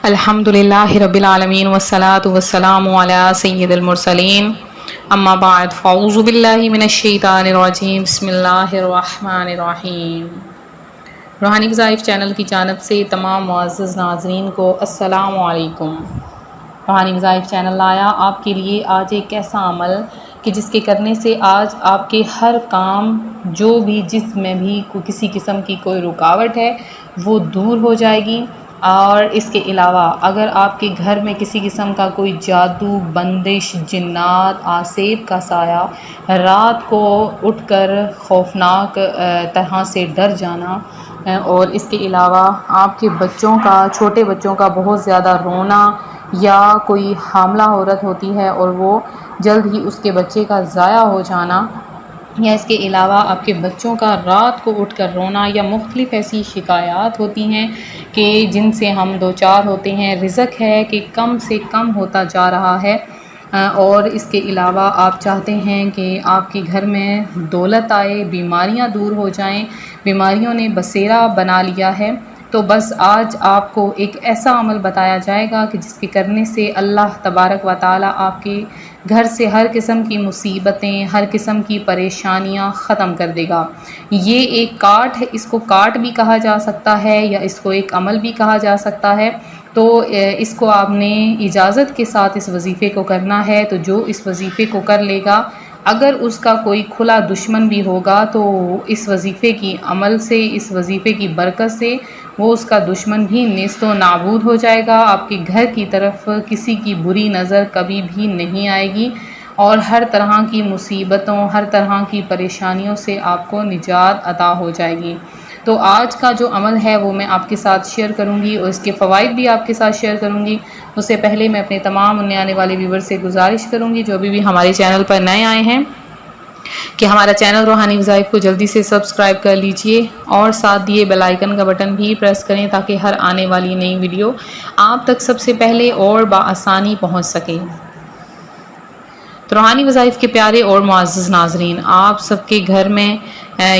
الحمدللہ رب العالمین والصلاة والسلام علی سید المرسلین اما بعد فاعوذ باللہ من الشیطان الرجیم بسم اللہ الرحمن الرحیم۔ روحانی وظائف چینل کی جانب سے تمام معزز ناظرین کو السلام علیکم۔ روحانی وظائف چینل لایا آپ کے لیے آج ایک ایسا عمل کہ جس کے کرنے سے آج آپ کے ہر کام جو بھی جس میں بھی کسی قسم کی کوئی رکاوٹ ہے وہ دور ہو جائے گی، اور اس کے علاوہ اگر آپ کے گھر میں کسی قسم کا کوئی جادو، بندش، جنات، آسیب کا سایہ، رات کو اٹھ کر خوفناک طرح سے ڈر جانا، اور اس کے علاوہ آپ کے بچوں کا، چھوٹے بچوں کا بہت زیادہ رونا، یا کوئی حاملہ عورت ہوتی ہے اور وہ جلد ہی اس کے بچے کا ضائع ہو جانا، یا اس کے علاوہ آپ کے بچوں کا رات کو اٹھ کر رونا، یا مختلف ایسی شکایات ہوتی ہیں کہ جن سے ہم دوچار ہوتے ہیں، رزق ہے کہ کم سے کم ہوتا جا رہا ہے، اور اس کے علاوہ آپ چاہتے ہیں کہ آپ کے گھر میں دولت آئے، بیماریاں دور ہو جائیں، بیماریوں نے بسیرا بنا لیا ہے، تو بس آج آپ کو ایک ایسا عمل بتایا جائے گا کہ جس کے کرنے سے اللہ تبارک و تعالی آپ کے گھر سے ہر قسم کی مصیبتیں، ہر قسم کی پریشانیاں ختم کر دے گا۔ یہ ایک کاٹ ہے، اس کو کاٹ بھی کہا جا سکتا ہے یا اس کو ایک عمل بھی کہا جا سکتا ہے، تو اس کو آپ نے اجازت کے ساتھ اس وظیفے کو کرنا ہے۔ تو جو اس وظیفے کو کر لے گا، اگر اس کا کوئی کھلا دشمن بھی ہوگا تو اس وظیفے کی عمل سے، اس وظیفے کی برکت سے وہ اس کا دشمن بھی نیست و نابود ہو جائے گا۔ آپ کے گھر کی طرف کسی کی بری نظر کبھی بھی نہیں آئے گی، اور ہر طرح کی مصیبتوں، ہر طرح کی پریشانیوں سے آپ کو نجات عطا ہو جائے گی۔ تو آج کا جو عمل ہے وہ میں آپ کے ساتھ شیئر کروں گی، اور اس کے فوائد بھی آپ کے ساتھ شیئر کروں گی۔ اس سے پہلے میں اپنے تمام آنے والے ویور سے گزارش کروں گی جو بھی ہمارے چینل پر نئے آئے ہیں کہ ہمارا چینل روحانی وظائف کو جلدی سے سبسکرائب کر لیجئے، اور ساتھ دیے بیل آئیکن کا بٹن بھی پریس کریں تاکہ ہر آنے والی نئی ویڈیو آپ تک سب سے پہلے اور بآسانی پہنچ سکے۔ تو روحانی وظائف کے پیارے اور معزز ناظرین، آپ سب کے گھر میں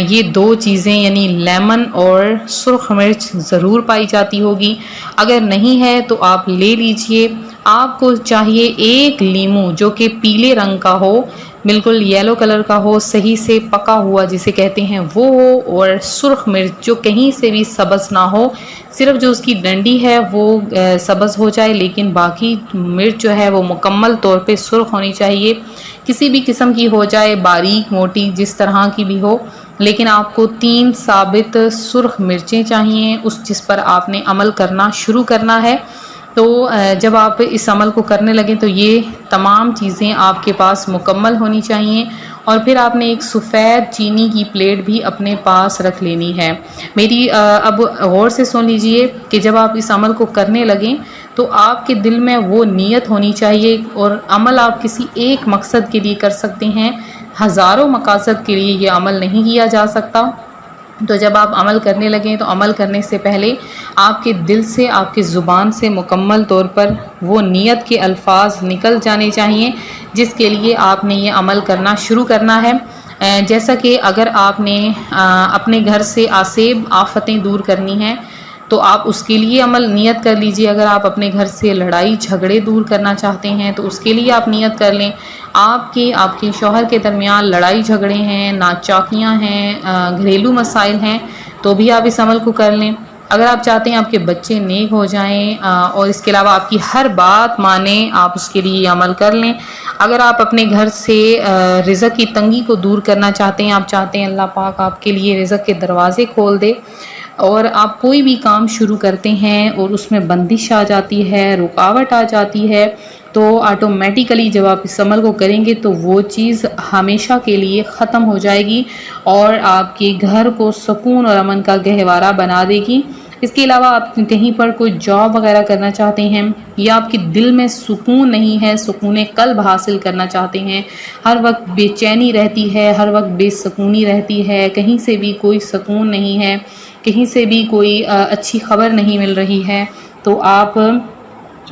یہ دو چیزیں یعنی لیمن اور سرخ مرچ ضرور پائی جاتی ہوگی۔ اگر نہیں ہے تو آپ لے لیجئے۔ آپ کو چاہیے ایک لیمو جو کہ پیلے رنگ کا ہو، بالکل یلو کلر کا ہو، صحیح سے پکا ہوا جسے کہتے ہیں وہ ہو، اور سرخ مرچ جو کہیں سے بھی سبز نہ ہو، صرف جو اس کی ڈنڈی ہے وہ سبز ہو جائے، لیکن باقی مرچ جو ہے وہ مکمل طور پہ سرخ ہونی چاہیے۔ کسی بھی قسم کی ہو جائے، باریک موٹی جس طرح کی بھی ہو، لیکن آپ کو 3 ثابت سرخ مرچیں چاہیے جس پر آپ نے عمل کرنا شروع کرنا ہے۔ تو جب آپ اس عمل کو کرنے لگیں تو یہ تمام چیزیں آپ کے پاس مکمل ہونی چاہیے، اور پھر آپ نے ایک سفید چینی کی پلیٹ بھی اپنے پاس رکھ لینی ہے۔ میری اب غور سے سن لیجئے کہ جب آپ اس عمل کو کرنے لگیں تو آپ کے دل میں وہ نیت ہونی چاہیے، اور عمل آپ کسی ایک مقصد کے لیے کر سکتے ہیں، ہزاروں مقاصد کے لیے یہ عمل نہیں کیا جا سکتا۔ تو جب آپ عمل کرنے لگیں تو عمل کرنے سے پہلے آپ کے دل سے، آپ کے زبان سے مکمل طور پر وہ نیت کے الفاظ نکل جانے چاہیے جس کے لیے آپ نے یہ عمل کرنا شروع کرنا ہے۔ جیسا کہ اگر آپ نے اپنے گھر سے آسیب آفتیں دور کرنی ہیں تو آپ اس کے لیے عمل نیت کر لیجئے۔ اگر آپ اپنے گھر سے لڑائی جھگڑے دور کرنا چاہتے ہیں تو اس کے لیے آپ نیت کر لیں۔ آپ کے شوہر کے درمیان لڑائی جھگڑے ہیں، ناچاکیاں ہیں، گھریلو مسائل ہیں، تو بھی آپ اس عمل کو کر لیں۔ اگر آپ چاہتے ہیں آپ کے بچے نیک ہو جائیں اور اس کے علاوہ آپ کی ہر بات مانیں، آپ اس کے لیے یہ عمل کر لیں۔ اگر آپ اپنے گھر سے رزق کی تنگی کو دور کرنا چاہتے ہیں، آپ چاہتے ہیں اللہ پاک آپ کے لیے رزق کے دروازے کھول دے، اور آپ کوئی بھی کام شروع کرتے ہیں اور اس میں بندش آ جاتی ہے، رکاوٹ آ جاتی ہے، تو آٹومیٹیکلی جب آپ اس عمل کو کریں گے تو وہ چیز ہمیشہ کے لیے ختم ہو جائے گی، اور آپ کے گھر کو سکون اور امن کا گہوارہ بنا دے گی۔ اس کے علاوہ آپ کہیں پر کوئی جاب وغیرہ کرنا چاہتے ہیں، یا آپ کے دل میں سکون نہیں ہے، سکون قلب حاصل کرنا چاہتے ہیں، ہر وقت بے چینی رہتی ہے، ہر وقت بے سکونی رہتی ہے، کہیں سے بھی کوئی سکون نہیں ہے، کہیں سے بھی کوئی اچھی خبر نہیں مل رہی ہے، تو آپ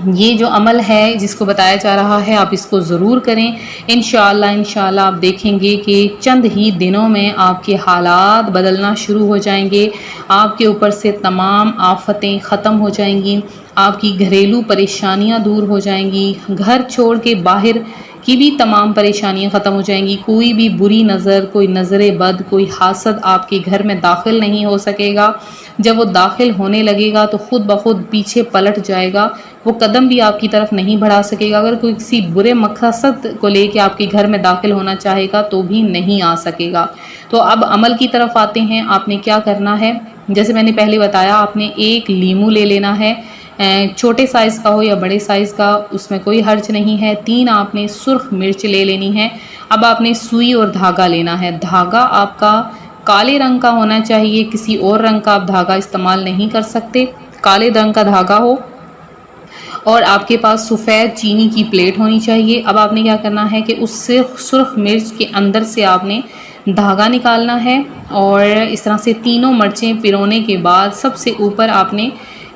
یہ جو عمل ہے جس کو بتایا جا رہا ہے آپ اس کو ضرور کریں۔ انشاءاللہ آپ دیکھیں گے کہ چند ہی دنوں میں آپ کے حالات بدلنا شروع ہو جائیں گے، آپ کے اوپر سے تمام آفتیں ختم ہو جائیں گی، آپ کی گھریلو پریشانیاں دور ہو جائیں گی، گھر چھوڑ کے باہر کی بھی تمام پریشانیاں ختم ہو جائیں گی، کوئی بھی بری نظر، کوئی نظر بد، کوئی حاسد آپ کے گھر میں داخل نہیں ہو سکے گا۔ جب وہ داخل ہونے لگے گا تو خود بخود پیچھے پلٹ جائے گا، وہ قدم بھی آپ کی طرف نہیں بڑھا سکے گا۔ اگر کوئی کسی برے مقصد کو لے کے آپ کے گھر میں داخل ہونا چاہے گا تو بھی نہیں آ سکے گا۔ تو اب عمل کی طرف آتے ہیں۔ آپ نے کیا کرنا ہے، جیسے میں نے پہلے بتایا، آپ نے ایک لیمو لے لینا ہے، چھوٹے سائز کا ہو یا بڑے سائز کا، اس میں کوئی حرج نہیں ہے۔ 3 آپ نے سرخ مرچ لے لینی ہے۔ اب آپ نے سوئی اور دھاگا لینا ہے۔ دھاگا آپ کا کالے رنگ کا ہونا چاہیے، کسی اور رنگ کا آپ دھاگا استعمال نہیں کر سکتے، کالے رنگ کا دھاگا ہو، اور آپ کے پاس سفید چینی کی پلیٹ ہونی چاہیے۔ اب آپ نے کیا کرنا ہے کہ اس سرخ مرچ کے اندر سے آپ نے دھاگا نکالنا ہے، اور اس طرح سے تینوں مرچیں پرونے کے بعد سب سے اوپر آپ نے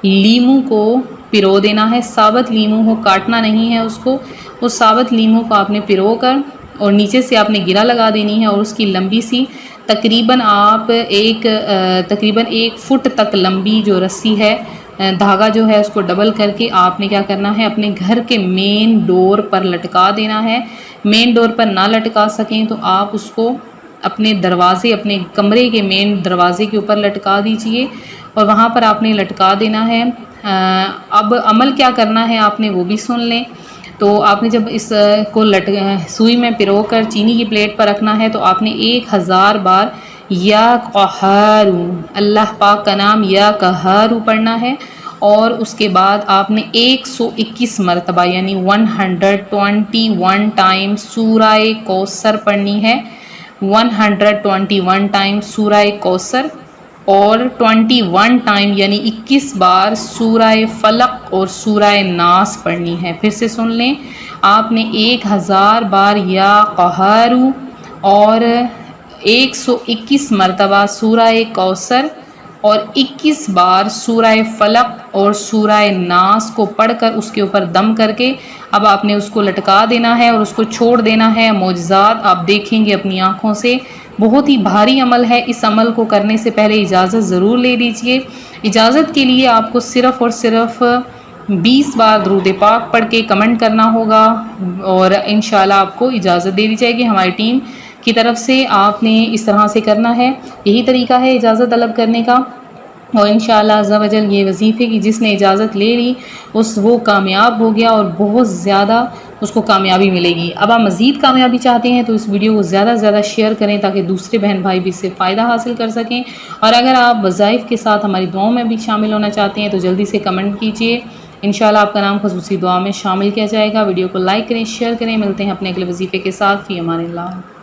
لیمو کو پرو دینا ہے۔ ثابت لیمو ہو، کاٹنا نہیں ہے اس کو۔ اس ثابت لیمو کو آپ نے پرو کر اور نیچے سے آپ نے گرہ لگا دینی ہے، اور اس کی لمبی سی تقریباً 1 فٹ تک لمبی جو رسی ہے، دھاگا جو ہے اس کو ڈبل کر کے آپ نے کیا کرنا ہے، اپنے گھر کے مین ڈور پر لٹکا دینا ہے۔ مین ڈور پر نہ لٹکا سکیں تو آپ اس کو اپنے دروازے، اپنے کمرے کے مین دروازے کے اوپر لٹکا دیجئے، اور وہاں پر آپ نے لٹکا دینا ہے۔ اب عمل کیا کرنا ہے آپ نے وہ بھی سن لیں۔ تو آپ نے جب اس کو سوئی میں پرو کر چینی کی پلیٹ پر رکھنا ہے تو آپ نے 1000 بار یا قہارو، اللہ پاک کا نام یا قہارو پڑھنا ہے، اور اس کے بعد آپ نے 121 مرتبہ یعنی 121 ٹائم سورہ کوثر پڑھنی ہے۔ 121 ٹائم سورہ کوثر، اور 21 ٹائم یعنی 21 بار سورہ فلق اور سورہ ناس پڑھنی ہے۔ پھر سے سن لیں، آپ نے 1000 بار یا قہارو اور 121 مرتبہ سورہ کوثر اور 21 بار سورہ فلق اور سورہ ناس کو پڑھ کر اس کے اوپر دم کر کے اب آپ نے اس کو لٹکا دینا ہے اور اس کو چھوڑ دینا ہے۔ معجزات آپ دیکھیں گے اپنی آنکھوں سے۔ بہت ہی بھاری عمل ہے، اس عمل کو کرنے سے پہلے اجازت ضرور لے لیجئے۔ اجازت کے لیے آپ کو صرف اور صرف 20 بار درود پاک پڑھ کے کمنٹ کرنا ہوگا، اور انشاءاللہ آپ کو اجازت دے دی جائے گی ہماری ٹیم کی طرف سے۔ آپ نے اس طرح سے کرنا ہے، یہی طریقہ ہے اجازت طلب کرنے کا، اور انشاءاللہ عز و جل یہ وظیفے کی جس نے اجازت لے لی وہ کامیاب ہو گیا، اور بہت زیادہ اس کو کامیابی ملے گی۔ اب آپ مزید کامیابی چاہتے ہیں تو اس ویڈیو کو زیادہ سے زیادہ شیئر کریں تاکہ دوسرے بہن بھائی بھی اس سے فائدہ حاصل کر سکیں، اور اگر آپ وظائف کے ساتھ ہماری دعاؤں میں بھی شامل ہونا چاہتے ہیں تو جلدی سے کمنٹ کیجئے، انشاءاللہ آپ کا نام خصوصی دعا میں شامل کیا جائے گا۔ ویڈیو کو لائک کریں، شیئر کریں۔ ملتے ہیں اپنے اگلے وظیفے کے ساتھ۔ فی امان اللہ۔